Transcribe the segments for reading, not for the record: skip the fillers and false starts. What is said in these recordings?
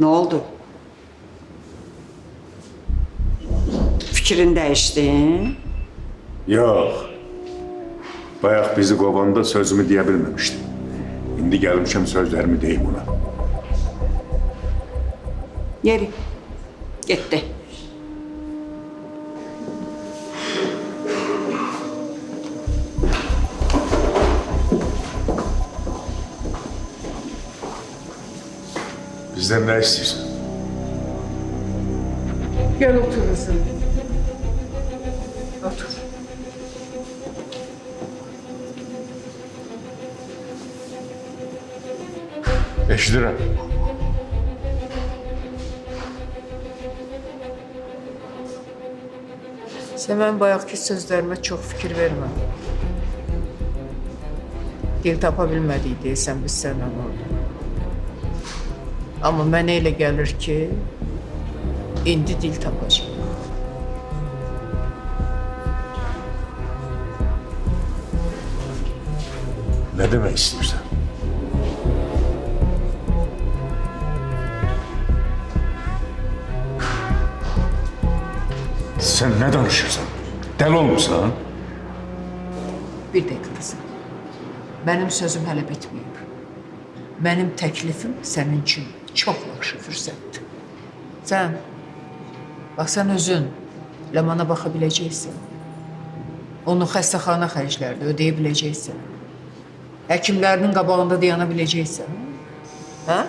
Ne oldu? Fikrin değişti. Yok. Bayaq bizi qovanda sözümü deyə bilməmişdim. İndi gəlmişəm sözlərimi deyim ona. Yeri. Gitti. Bizdən nə istəyirsən? Gel otur kızım. Otur. Eşidirəm. Sen ben bayaqki sözlerime çok fikir verme. Dil tapabilmədik deyəsən biz səndən orada. Amma mənə elə gəlir ki, indi dil tapacaq. Nə demək istəyirsən? Sən nə danışırsan? Dəli olmusan? Bir dəqiqə qızım. Mənim sözüm hələ bitməyib. Mənim təklifim sənin üçün çox yaxşı fürsətdir. Bax sən özün Ləmana baxa biləcəksən. Onun xəstəxana xərclərini ödəyə biləcəksən. Həkimlərinin qabağında dayana biləcəksən. Hə?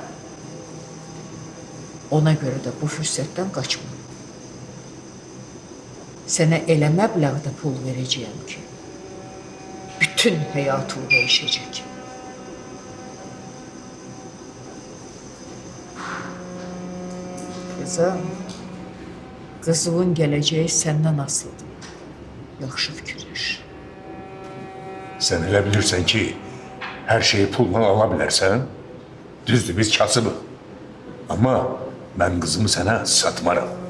Ona görə də bu fürsətdən qaçma. Sənə elə məbləğdə pul verəcəyəm ki, bütün həyatın dəyişəcək. Kızım, qızılın gələcəyi səndən asılıdır. Yaxşı fikirləş. Sən elə bilirsən ki, hər şeyi pulla ala bilərsən? Düzdür, biz kasıbıq. Amma mən qızımı sənə satmaram.